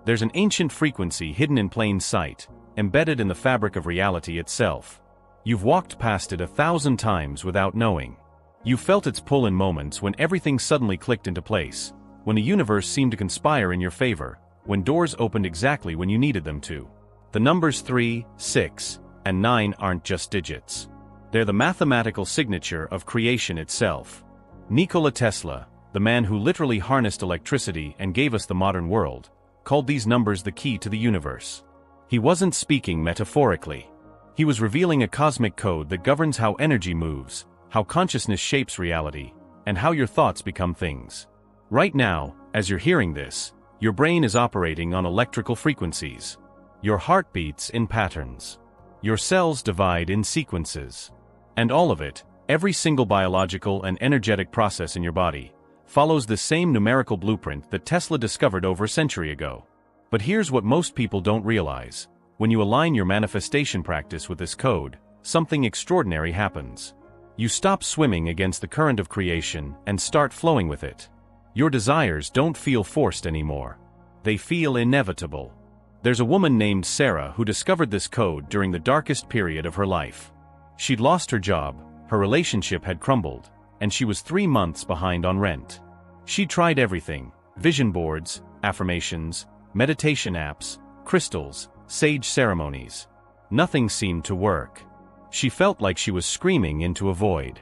There's an ancient frequency hidden in plain sight, embedded in the fabric of reality itself. You've walked past it 1,000 times without knowing. You felt its pull in moments when everything suddenly clicked into place, when the universe seemed to conspire in your favor, when doors opened exactly when you needed them to. The numbers 3, 6, and 9 aren't just digits. They're the mathematical signature of creation itself. Nikola Tesla, the man who literally harnessed electricity and gave us the modern world, called these numbers the key to the universe. He wasn't speaking metaphorically. He was revealing a cosmic code that governs how energy moves, how consciousness shapes reality, and how your thoughts become things. Right now, as you're hearing this, your brain is operating on electrical frequencies. Your heart beats in patterns. Your cells divide in sequences. And all of it, every single biological and energetic process in your body, follows the same numerical blueprint that Tesla discovered over a century ago. But here's what most people don't realize. When you align your manifestation practice with this code, something extraordinary happens. You stop swimming against the current of creation and start flowing with it. Your desires don't feel forced anymore. They feel inevitable. There's a woman named Sarah who discovered this code during the darkest period of her life. She'd lost her job, her relationship had crumbled, and she was 3 months behind on rent. She tried everything: vision boards, affirmations, meditation apps, crystals, sage ceremonies. Nothing seemed to work. She felt like she was screaming into a void.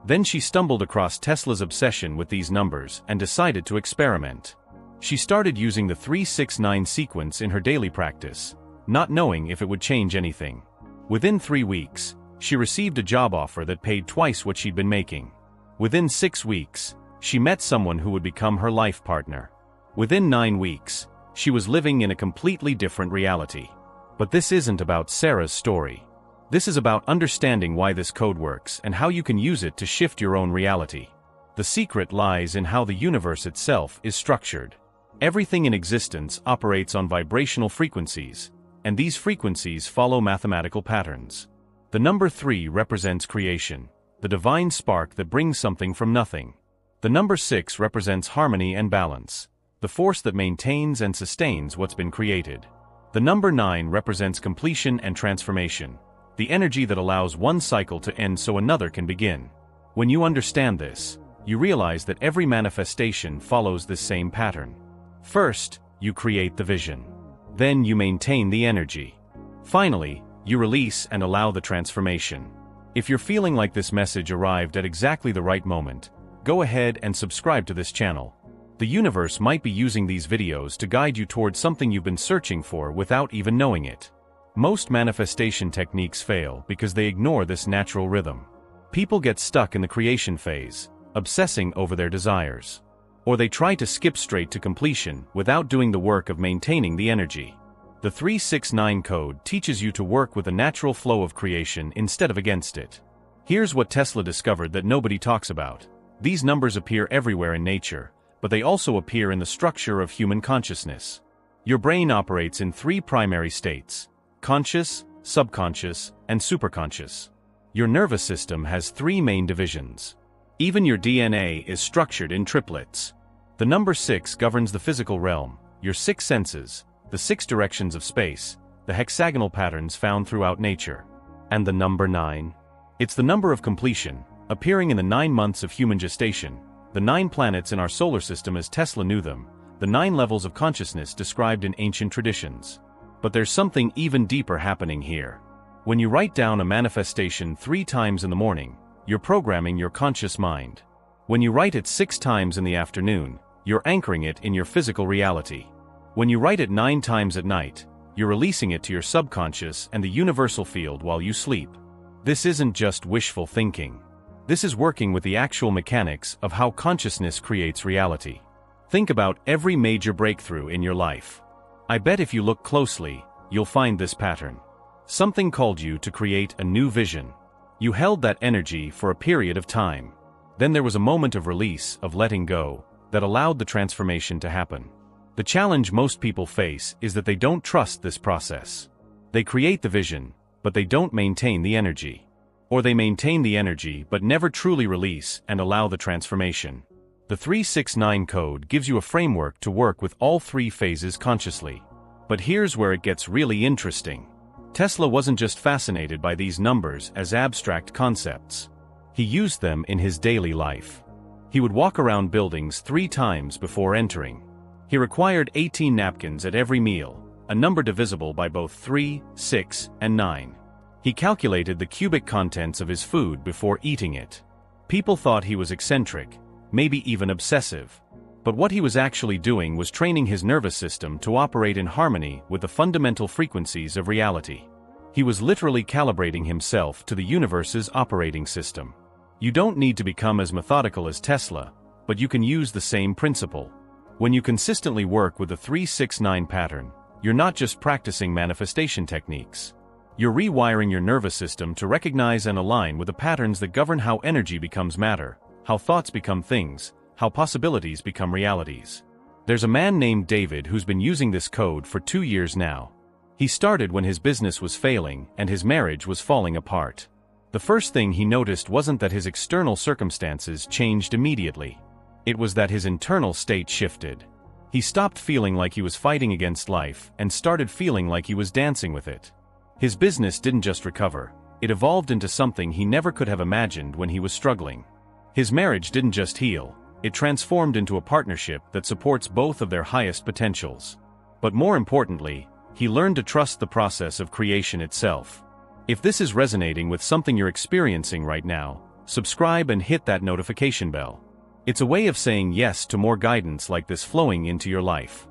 Then she stumbled across Tesla's obsession with these numbers and decided to experiment. She started using the 369 sequence in her daily practice, not knowing if it would change anything. Within 3 weeks, she received a job offer that paid twice what she'd been making. Within 6 weeks, she met someone who would become her life partner. Within 9 weeks, she was living in a completely different reality. But this isn't about Sarah's story. This is about understanding why this code works and how you can use it to shift your own reality. The secret lies in how the universe itself is structured. Everything in existence operates on vibrational frequencies, and these frequencies follow mathematical patterns. The number 3 represents creation, the divine spark that brings something from nothing. The number 6 represents harmony and balance, the force that maintains and sustains what's been created. The number 9 represents completion and transformation, the energy that allows one cycle to end so another can begin. When you understand this, you realize that every manifestation follows this same pattern. First, you create the vision. Then you maintain the energy. Finally, you release and allow the transformation. If you're feeling like this message arrived at exactly the right moment, go ahead and subscribe to this channel. The universe might be using these videos to guide you towards something you've been searching for without even knowing it. Most manifestation techniques fail because they ignore this natural rhythm. People get stuck in the creation phase, obsessing over their desires. Or they try to skip straight to completion without doing the work of maintaining the energy. The 369 code teaches you to work with the natural flow of creation instead of against it. Here's what Tesla discovered that nobody talks about. These numbers appear everywhere in nature, but they also appear in the structure of human consciousness. Your brain operates in 3 primary states: conscious, subconscious, and superconscious. Your nervous system has 3 main divisions. Even your DNA is structured in triplets. The number 6 governs the physical realm, your 6 senses, the 6 directions of space, the hexagonal patterns found throughout nature. And the number 9? It's the number of completion, appearing in the 9 months of human gestation, the 9 planets in our solar system as Tesla knew them, the 9 levels of consciousness described in ancient traditions. But there's something even deeper happening here. When you write down a manifestation 3 times in the morning, you're programming your conscious mind. When you write it 6 times in the afternoon, you're anchoring it in your physical reality. When you write it 9 times at night, you're releasing it to your subconscious and the universal field while you sleep. This isn't just wishful thinking. This is working with the actual mechanics of how consciousness creates reality. Think about every major breakthrough in your life. I bet if you look closely, you'll find this pattern. Something called you to create a new vision. You held that energy for a period of time. Then there was a moment of release, of letting go, that allowed the transformation to happen. The challenge most people face is that they don't trust this process. They create the vision, but they don't maintain the energy. Or they maintain the energy but never truly release and allow the transformation. The 369 code gives you a framework to work with all 3 phases consciously. But here's where it gets really interesting. Tesla wasn't just fascinated by these numbers as abstract concepts. He used them in his daily life. He would walk around buildings 3 times before entering. He required 18 napkins at every meal, a number divisible by both 3, 6, and 9. He calculated the cubic contents of his food before eating it. People thought he was eccentric, maybe even obsessive. But what he was actually doing was training his nervous system to operate in harmony with the fundamental frequencies of reality. He was literally calibrating himself to the universe's operating system. You don't need to become as methodical as Tesla, but you can use the same principle. When you consistently work with the 3-6-9 pattern, you're not just practicing manifestation techniques. You're rewiring your nervous system to recognize and align with the patterns that govern how energy becomes matter, how thoughts become things, how possibilities become realities. There's a man named David who's been using this code for 2 years now. He started when his business was failing and his marriage was falling apart. The first thing he noticed wasn't that his external circumstances changed immediately. It was that his internal state shifted. He stopped feeling like he was fighting against life and started feeling like he was dancing with it. His business didn't just recover, it evolved into something he never could have imagined when he was struggling. His marriage didn't just heal, it transformed into a partnership that supports both of their highest potentials. But more importantly, he learned to trust the process of creation itself. If this is resonating with something you're experiencing right now, subscribe and hit that notification bell. It's a way of saying yes to more guidance like this flowing into your life.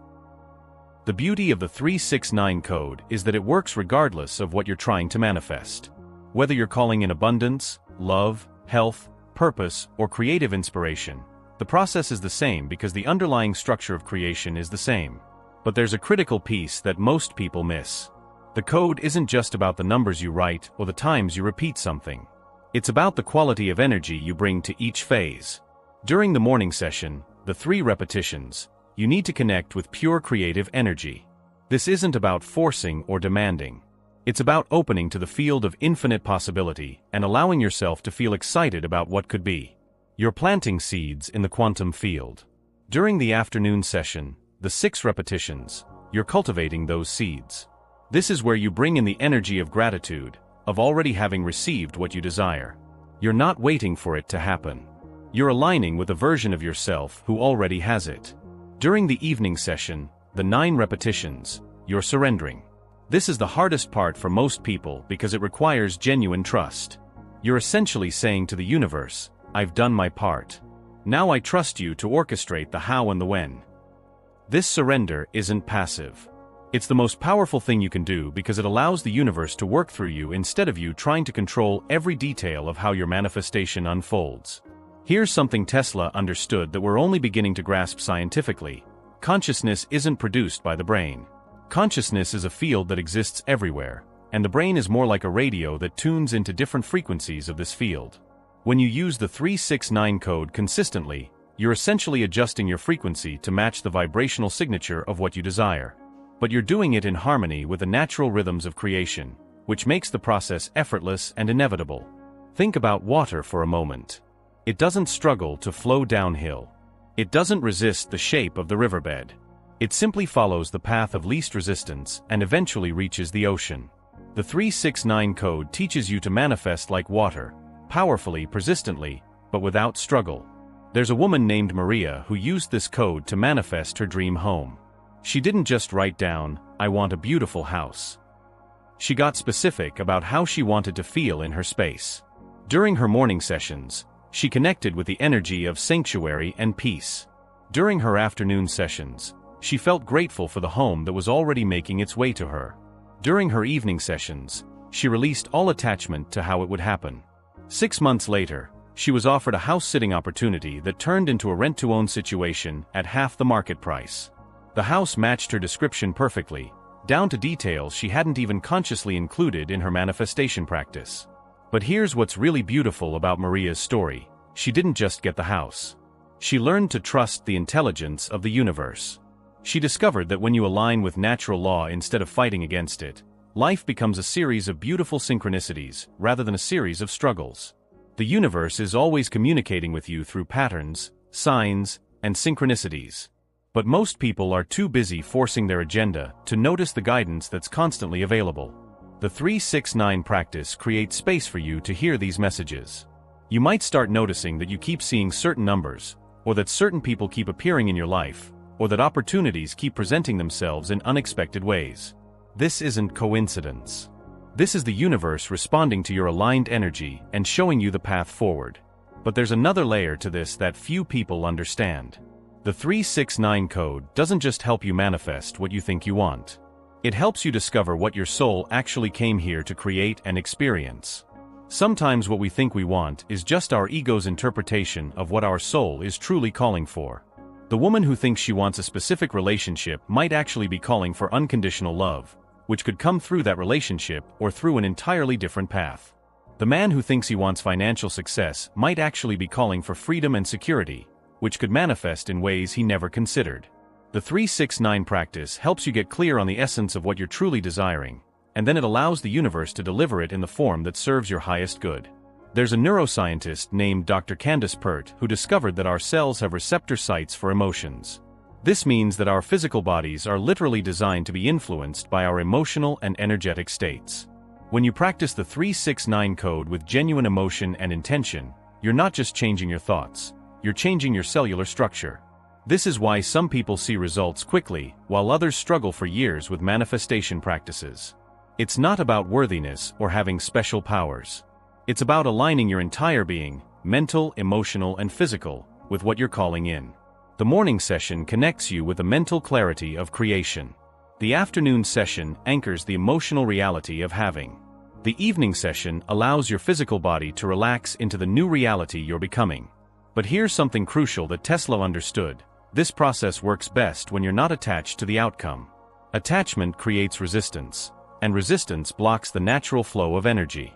The beauty of the 369 code is that it works regardless of what you're trying to manifest. Whether you're calling in abundance, love, health, purpose, or creative inspiration, the process is the same because the underlying structure of creation is the same. But there's a critical piece that most people miss. The code isn't just about the numbers you write or the times you repeat something. It's about the quality of energy you bring to each phase. During the morning session, the 3 repetitions, you need to connect with pure creative energy. This isn't about forcing or demanding. It's about opening to the field of infinite possibility and allowing yourself to feel excited about what could be. You're planting seeds in the quantum field. During the afternoon session, the 6 repetitions, you're cultivating those seeds. This is where you bring in the energy of gratitude, of already having received what you desire. You're not waiting for it to happen. You're aligning with a version of yourself who already has it. During the evening session, the 9 repetitions, you're surrendering. This is the hardest part for most people because it requires genuine trust. You're essentially saying to the universe, I've done my part. Now I trust you to orchestrate the how and the when. This surrender isn't passive. It's the most powerful thing you can do because it allows the universe to work through you instead of you trying to control every detail of how your manifestation unfolds. Here's something Tesla understood that we're only beginning to grasp scientifically. Consciousness isn't produced by the brain. Consciousness is a field that exists everywhere, and the brain is more like a radio that tunes into different frequencies of this field. When you use the 369 code consistently, you're essentially adjusting your frequency to match the vibrational signature of what you desire. But you're doing it in harmony with the natural rhythms of creation, which makes the process effortless and inevitable. Think about water for a moment. It doesn't struggle to flow downhill. It doesn't resist the shape of the riverbed. It simply follows the path of least resistance and eventually reaches the ocean. The 369 code teaches you to manifest like water, powerfully, persistently, but without struggle. There's a woman named Maria who used this code to manifest her dream home. She didn't just write down, "I want a beautiful house." She got specific about how she wanted to feel in her space. During her morning sessions, she connected with the energy of sanctuary and peace. During her afternoon sessions, she felt grateful for the home that was already making its way to her. During her evening sessions, she released all attachment to how it would happen. 6 months later, she was offered a house-sitting opportunity that turned into a rent-to-own situation at half the market price. The house matched her description perfectly, down to details she hadn't even consciously included in her manifestation practice. But here's what's really beautiful about Maria's story. She didn't just get the house. She learned to trust the intelligence of the universe. She discovered that when you align with natural law instead of fighting against it, life becomes a series of beautiful synchronicities rather than a series of struggles. The universe is always communicating with you through patterns, signs, and synchronicities. But most people are too busy forcing their agenda to notice the guidance that's constantly available. The 369 practice creates space for you to hear these messages. You might start noticing that you keep seeing certain numbers, or that certain people keep appearing in your life, or that opportunities keep presenting themselves in unexpected ways. This isn't coincidence. This is the universe responding to your aligned energy and showing you the path forward. But there's another layer to this that few people understand. The 369 code doesn't just help you manifest what you think you want. It helps you discover what your soul actually came here to create and experience. Sometimes what we think we want is just our ego's interpretation of what our soul is truly calling for. The woman who thinks she wants a specific relationship might actually be calling for unconditional love, which could come through that relationship or through an entirely different path. The man who thinks he wants financial success might actually be calling for freedom and security, which could manifest in ways he never considered. The 369 practice helps you get clear on the essence of what you're truly desiring, and then it allows the universe to deliver it in the form that serves your highest good. There's a neuroscientist named Dr. Candace Pert who discovered that our cells have receptor sites for emotions. This means that our physical bodies are literally designed to be influenced by our emotional and energetic states. When you practice the 369 code with genuine emotion and intention, you're not just changing your thoughts, you're changing your cellular structure. This is why some people see results quickly, while others struggle for years with manifestation practices. It's not about worthiness or having special powers. It's about aligning your entire being, mental, emotional, and physical, with what you're calling in. The morning session connects you with the mental clarity of creation. The afternoon session anchors the emotional reality of having. The evening session allows your physical body to relax into the new reality you're becoming. But here's something crucial that Tesla understood. This process works best when you're not attached to the outcome. Attachment creates resistance, and resistance blocks the natural flow of energy.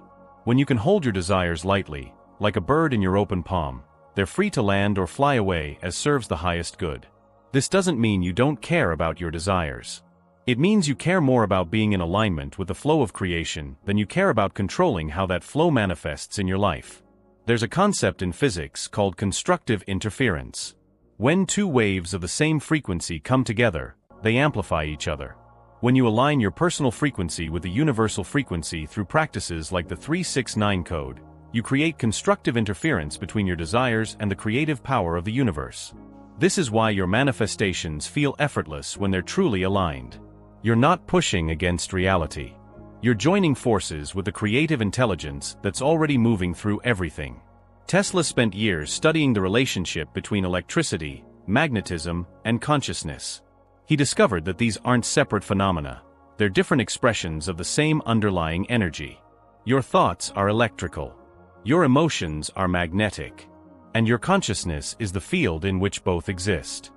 When you can hold your desires lightly, like a bird in your open palm, they're free to land or fly away as serves the highest good. This doesn't mean you don't care about your desires. It means you care more about being in alignment with the flow of creation than you care about controlling how that flow manifests in your life. There's a concept in physics called constructive interference. When two waves of the same frequency come together, they amplify each other. When you align your personal frequency with the universal frequency through practices like the 369 code, you create constructive interference between your desires and the creative power of the universe. This is why your manifestations feel effortless when they're truly aligned. You're not pushing against reality. You're joining forces with the creative intelligence that's already moving through everything. Tesla spent years studying the relationship between electricity, magnetism, and consciousness. He discovered that these aren't separate phenomena. They're different expressions of the same underlying energy. Your thoughts are electrical. Your emotions are magnetic. And your consciousness is the field in which both exist.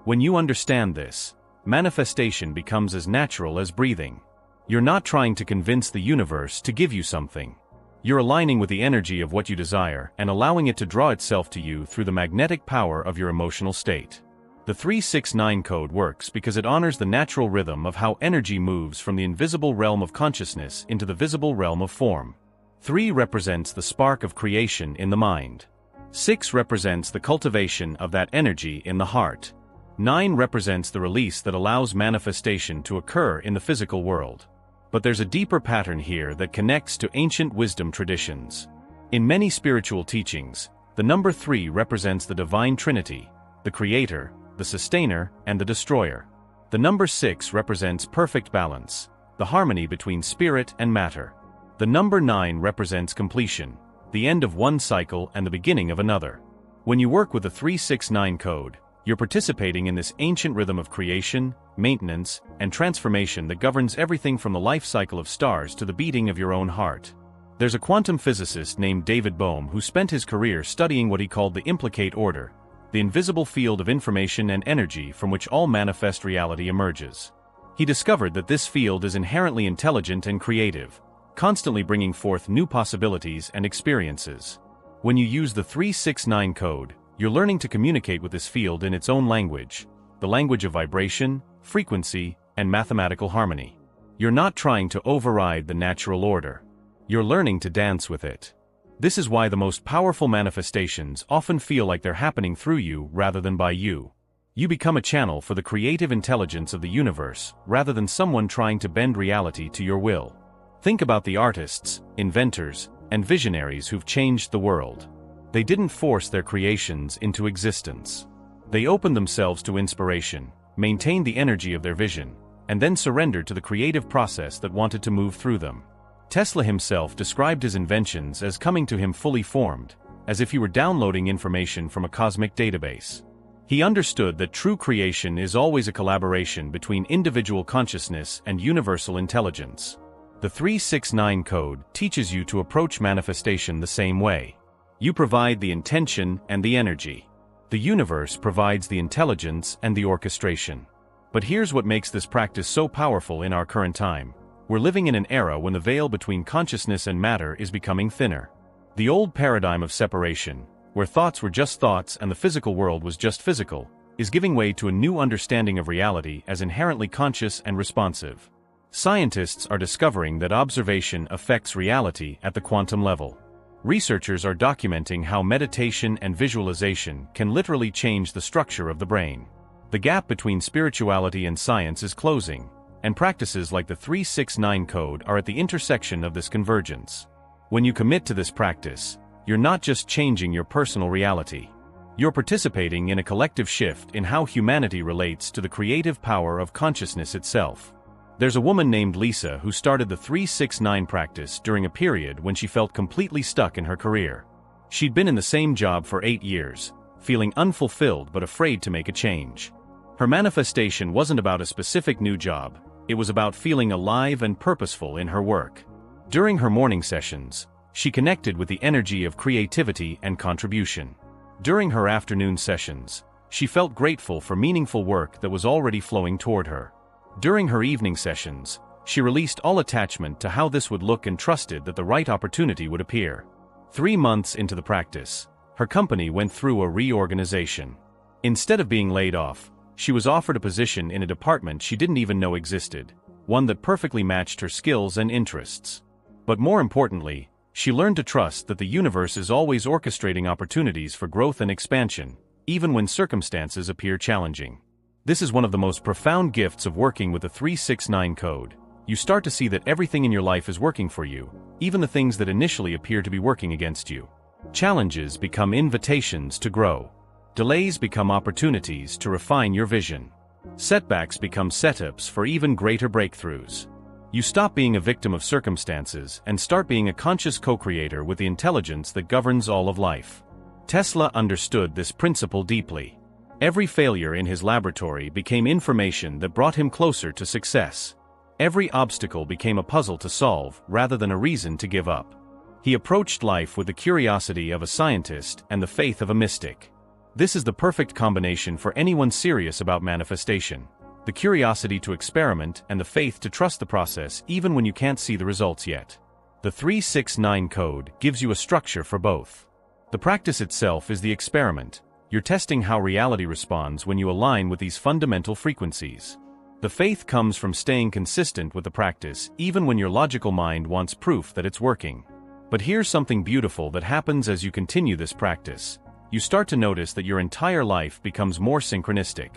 When you understand this, manifestation becomes as natural as breathing. You're not trying to convince the universe to give you something. You're aligning with the energy of what you desire and allowing it to draw itself to you through the magnetic power of your emotional state. The 369 code works because it honors the natural rhythm of how energy moves from the invisible realm of consciousness into the visible realm of form. 3 represents the spark of creation in the mind. 6 represents the cultivation of that energy in the heart. 9 represents the release that allows manifestation to occur in the physical world. But there's a deeper pattern here that connects to ancient wisdom traditions. In many spiritual teachings, the number 3 represents the divine trinity, the creator, the sustainer, and the destroyer. The number 6 represents perfect balance, the harmony between spirit and matter. The number 9 represents completion, the end of one cycle and the beginning of another. When you work with the 369 code, you're participating in this ancient rhythm of creation, maintenance, and transformation that governs everything from the life cycle of stars to the beating of your own heart. There's a quantum physicist named David Bohm who spent his career studying what he called the implicate order, the invisible field of information and energy from which all manifest reality emerges. He discovered that this field is inherently intelligent and creative, constantly bringing forth new possibilities and experiences. When you use the 369 code, you're learning to communicate with this field in its own language, the language of vibration, frequency, and mathematical harmony. You're not trying to override the natural order. You're learning to dance with it. This is why the most powerful manifestations often feel like they're happening through you rather than by you. You become a channel for the creative intelligence of the universe, rather than someone trying to bend reality to your will. Think about the artists, inventors, and visionaries who've changed the world. They didn't force their creations into existence. They opened themselves to inspiration, maintained the energy of their vision, and then surrendered to the creative process that wanted to move through them. Tesla himself described his inventions as coming to him fully formed, as if he were downloading information from a cosmic database. He understood that true creation is always a collaboration between individual consciousness and universal intelligence. The 369 code teaches you to approach manifestation the same way. You provide the intention and the energy. The universe provides the intelligence and the orchestration. But here's what makes this practice so powerful in our current time. We're living in an era when the veil between consciousness and matter is becoming thinner. The old paradigm of separation, where thoughts were just thoughts and the physical world was just physical, is giving way to a new understanding of reality as inherently conscious and responsive. Scientists are discovering that observation affects reality at the quantum level. Researchers are documenting how meditation and visualization can literally change the structure of the brain. The gap between spirituality and science is closing, and practices like the 369 code are at the intersection of this convergence. When you commit to this practice, you're not just changing your personal reality. You're participating in a collective shift in how humanity relates to the creative power of consciousness itself. There's a woman named Lisa who started the 369 practice during a period when she felt completely stuck in her career. She'd been in the same job for 8 years, feeling unfulfilled but afraid to make a change. Her manifestation wasn't about a specific new job, it was about feeling alive and purposeful in her work. During her morning sessions, she connected with the energy of creativity and contribution. During her afternoon sessions, she felt grateful for meaningful work that was already flowing toward her. During her evening sessions, she released all attachment to how this would look and trusted that the right opportunity would appear. 3 months into the practice, her company went through a reorganization. Instead of being laid off, she was offered a position in a department she didn't even know existed, one that perfectly matched her skills and interests. But more importantly, she learned to trust that the universe is always orchestrating opportunities for growth and expansion, even when circumstances appear challenging. This is one of the most profound gifts of working with the 369 code. You start to see that everything in your life is working for you, even the things that initially appear to be working against you. Challenges become invitations to grow. Delays become opportunities to refine your vision. Setbacks become setups for even greater breakthroughs. You stop being a victim of circumstances and start being a conscious co-creator with the intelligence that governs all of life. Tesla understood this principle deeply. Every failure in his laboratory became information that brought him closer to success. Every obstacle became a puzzle to solve rather than a reason to give up. He approached life with the curiosity of a scientist and the faith of a mystic. This is the perfect combination for anyone serious about manifestation. The curiosity to experiment and the faith to trust the process even when you can't see the results yet. The 369 code gives you a structure for both. The practice itself is the experiment. You're testing how reality responds when you align with these fundamental frequencies. The faith comes from staying consistent with the practice even when your logical mind wants proof that it's working. But here's something beautiful that happens as you continue this practice. You start to notice that your entire life becomes more synchronistic.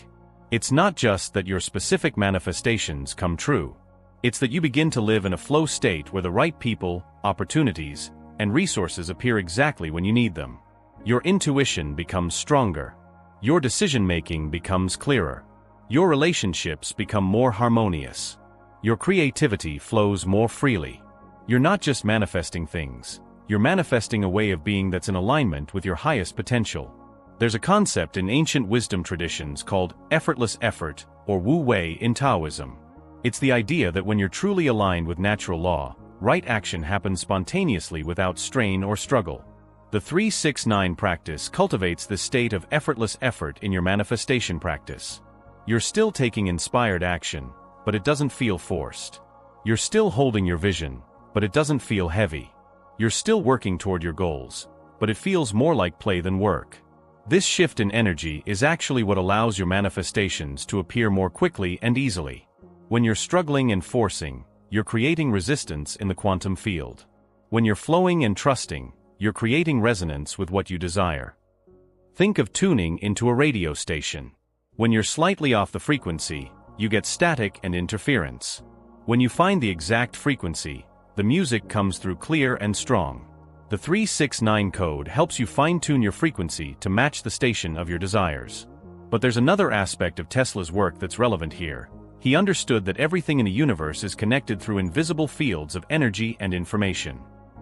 It's not just that your specific manifestations come true. It's that you begin to live in a flow state where the right people, opportunities, and resources appear exactly when you need them. Your intuition becomes stronger. Your decision-making becomes clearer. Your relationships become more harmonious. Your creativity flows more freely. You're not just manifesting things. You're manifesting a way of being that's in alignment with your highest potential. There's a concept in ancient wisdom traditions called effortless effort, or Wu Wei in Taoism. It's the idea that when you're truly aligned with natural law, right action happens spontaneously without strain or struggle. The 369 practice cultivates this state of effortless effort in your manifestation practice. You're still taking inspired action, but it doesn't feel forced. You're still holding your vision, but it doesn't feel heavy. You're still working toward your goals, but it feels more like play than work. This shift in energy is actually what allows your manifestations to appear more quickly and easily. When you're struggling and forcing, you're creating resistance in the quantum field. When you're flowing and trusting, you're creating resonance with what you desire. Think of tuning into a radio station. When you're slightly off the frequency, you get static and interference. When you find the exact frequency, the music comes through clear and strong. The 369 code helps you fine-tune your frequency to match the station of your desires. But there's another aspect of Tesla's work that's relevant here. He understood that everything in the universe is connected through invisible fields of energy and information.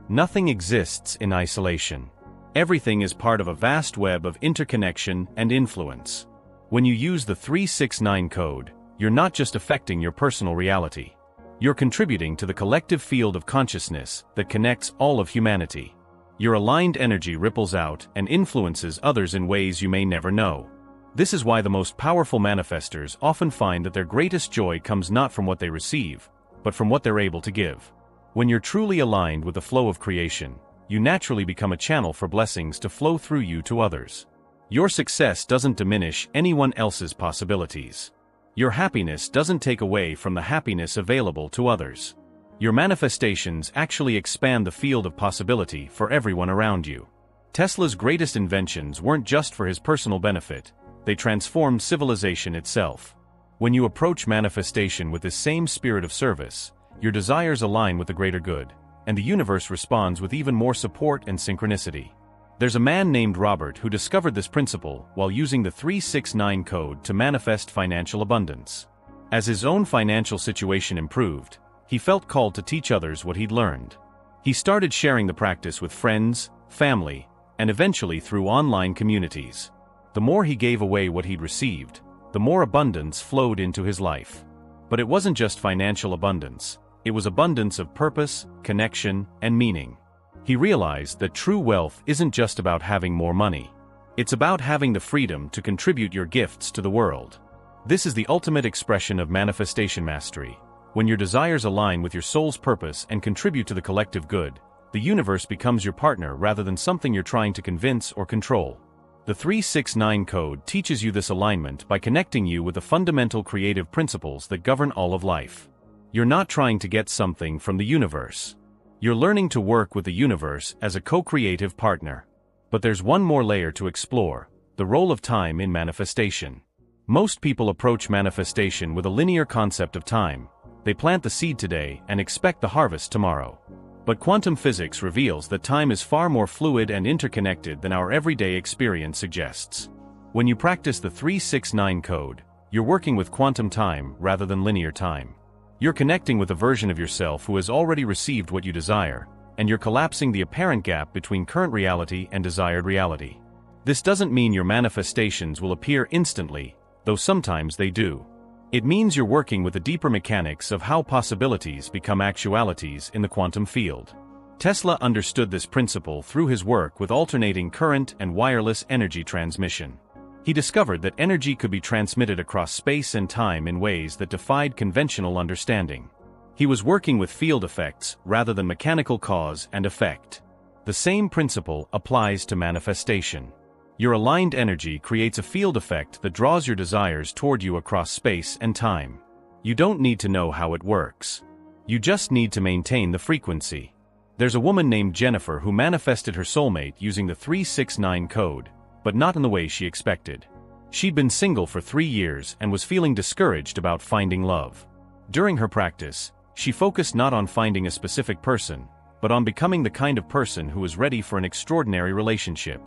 Nothing exists in isolation. Everything is part of a vast web of interconnection and influence. When you use the 369 code, you're not just affecting your personal reality. You're contributing to the collective field of consciousness that connects all of humanity. Your aligned energy ripples out and influences others in ways you may never know. This is why the most powerful manifestors often find that their greatest joy comes not from what they receive, but from what they're able to give. When you're truly aligned with the flow of creation, you naturally become a channel for blessings to flow through you to others. Your success doesn't diminish anyone else's possibilities. Your happiness doesn't take away from the happiness available to others. Your manifestations actually expand the field of possibility for everyone around you. Tesla's greatest inventions weren't just for his personal benefit, they transformed civilization itself. When you approach manifestation with this same spirit of service, your desires align with the greater good, and the universe responds with even more support and synchronicity. There's a man named Robert who discovered this principle while using the 369 code to manifest financial abundance. As his own financial situation improved, he felt called to teach others what he'd learned. He started sharing the practice with friends, family, and eventually through online communities. The more he gave away what he'd received, the more abundance flowed into his life. But it wasn't just financial abundance, it was abundance of purpose, connection, and meaning. He realized that true wealth isn't just about having more money. It's about having the freedom to contribute your gifts to the world. This is the ultimate expression of manifestation mastery. When your desires align with your soul's purpose and contribute to the collective good, the universe becomes your partner rather than something you're trying to convince or control. The 369 code teaches you this alignment by connecting you with the fundamental creative principles that govern all of life. You're not trying to get something from the universe. You're learning to work with the universe as a co-creative partner. But there's one more layer to explore: the role of time in manifestation. Most people approach manifestation with a linear concept of time. They plant the seed today and expect the harvest tomorrow. But quantum physics reveals that time is far more fluid and interconnected than our everyday experience suggests. When you practice the 369 code, you're working with quantum time rather than linear time. You're connecting with a version of yourself who has already received what you desire, and you're collapsing the apparent gap between current reality and desired reality. This doesn't mean your manifestations will appear instantly, though sometimes they do. It means you're working with the deeper mechanics of how possibilities become actualities in the quantum field. Tesla understood this principle through his work with alternating current and wireless energy transmission. He discovered that energy could be transmitted across space and time in ways that defied conventional understanding. He was working with field effects rather than mechanical cause and effect. The same principle applies to manifestation. Your aligned energy creates a field effect that draws your desires toward you across space and time. You don't need to know how it works. You just need to maintain the frequency. There's a woman named Jennifer who manifested her soulmate using the 369 code, but not in the way she expected. She'd been single for 3 years and was feeling discouraged about finding love. During her practice, she focused not on finding a specific person, but on becoming the kind of person who was ready for an extraordinary relationship.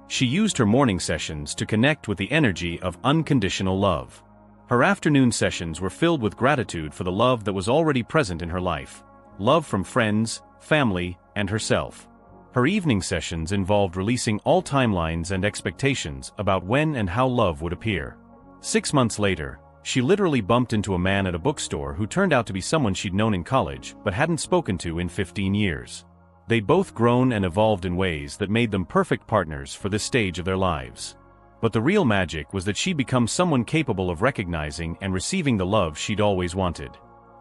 She used her morning sessions to connect with the energy of unconditional love. Her afternoon sessions were filled with gratitude for the love that was already present in her life, love from friends, family, and herself. Her evening sessions involved releasing all timelines and expectations about when and how love would appear. 6 months later, she literally bumped into a man at a bookstore who turned out to be someone she'd known in college but hadn't spoken to in 15 years. They'd both grown and evolved in ways that made them perfect partners for this stage of their lives. But the real magic was that she'd become someone capable of recognizing and receiving the love she'd always wanted.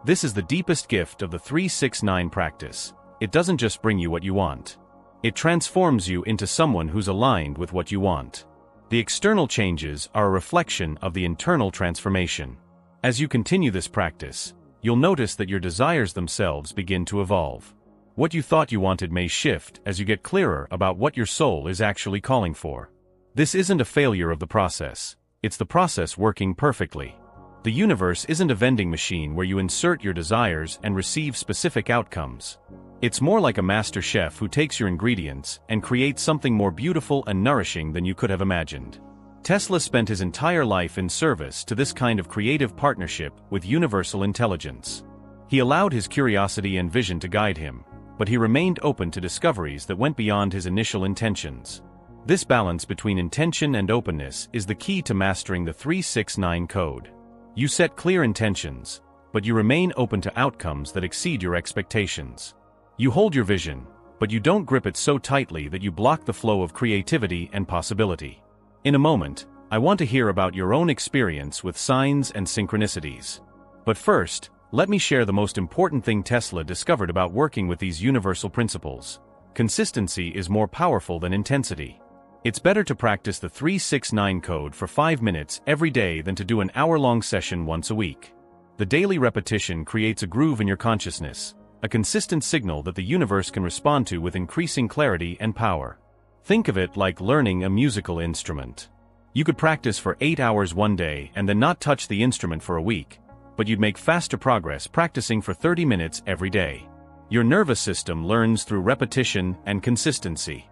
This is the deepest gift of the 369 practice. It doesn't just bring you what you want. It transforms you into someone who's aligned with what you want. The external changes are a reflection of the internal transformation. As you continue this practice, you'll notice that your desires themselves begin to evolve. What you thought you wanted may shift as you get clearer about what your soul is actually calling for. This isn't a failure of the process. It's the process working perfectly. The universe isn't a vending machine where you insert your desires and receive specific outcomes. It's more like a master chef who takes your ingredients and creates something more beautiful and nourishing than you could have imagined. Tesla spent his entire life in service to this kind of creative partnership with universal intelligence. He allowed his curiosity and vision to guide him, but he remained open to discoveries that went beyond his initial intentions. This balance between intention and openness is the key to mastering the 369 code. You set clear intentions, but you remain open to outcomes that exceed your expectations. You hold your vision, but you don't grip it so tightly that you block the flow of creativity and possibility. In a moment, I want to hear about your own experience with signs and synchronicities. But first, let me share the most important thing Tesla discovered about working with these universal principles. Consistency is more powerful than intensity. It's better to practice the 369 code for 5 minutes every day than to do an hour-long session once a week. The daily repetition creates a groove in your consciousness, a consistent signal that the universe can respond to with increasing clarity and power. Think of it like learning a musical instrument. You could practice for 8 hours one day and then not touch the instrument for a week, but you'd make faster progress practicing for 30 minutes every day. Your nervous system learns through repetition and consistency.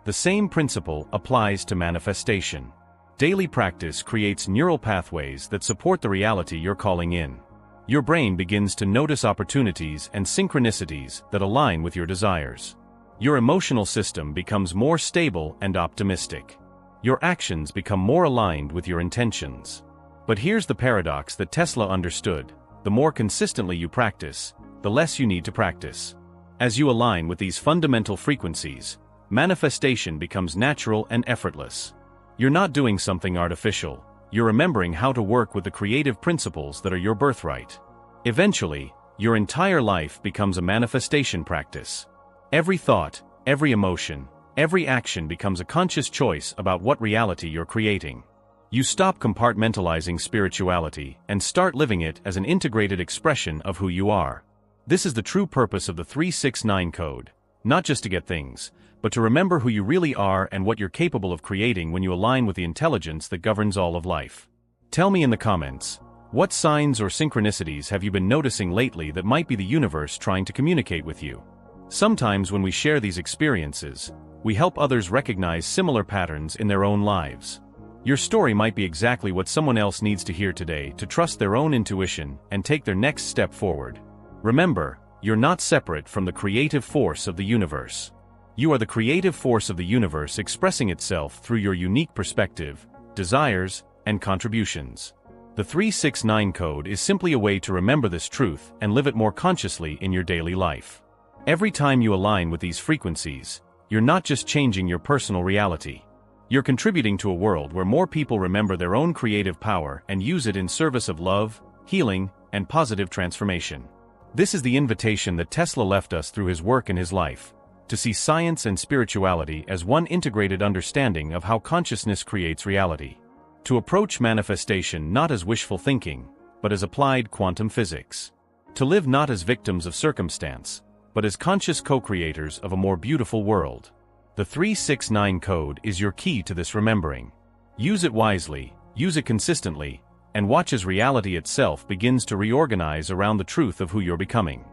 The same principle applies to manifestation. Daily practice creates neural pathways that support the reality you're calling in. Your brain begins to notice opportunities and synchronicities that align with your desires. Your emotional system becomes more stable and optimistic. Your actions become more aligned with your intentions. But here's the paradox that Tesla understood: the more consistently you practice, the less you need to practice. As you align with these fundamental frequencies, manifestation becomes natural and effortless. You're not doing something artificial, you're remembering how to work with the creative principles that are your birthright. Eventually, your entire life becomes a manifestation practice. Every thought, every emotion, every action becomes a conscious choice about what reality you're creating. You stop compartmentalizing spirituality and start living it as an integrated expression of who you are. This is the true purpose of the 369 code, not just to get things, but to remember who you really are and what you're capable of creating when you align with the intelligence that governs all of life. Tell me in the comments, what signs or synchronicities have you been noticing lately that might be the universe trying to communicate with you? Sometimes when we share these experiences, we help others recognize similar patterns in their own lives. Your story might be exactly what someone else needs to hear today to trust their own intuition and take their next step forward. Remember, you're not separate from the creative force of the universe. You are the creative force of the universe expressing itself through your unique perspective, desires, and contributions. The 369 code is simply a way to remember this truth and live it more consciously in your daily life. Every time you align with these frequencies, you're not just changing your personal reality. You're contributing to a world where more people remember their own creative power and use it in service of love, healing, and positive transformation. This is the invitation that Tesla left us through his work in his life, to see science and spirituality as one integrated understanding of how consciousness creates reality. To approach manifestation not as wishful thinking, but as applied quantum physics. To live not as victims of circumstance, but as conscious co-creators of a more beautiful world. The 369 code is your key to this remembering. Use it wisely, use it consistently, and watch as reality itself begins to reorganize around the truth of who you're becoming.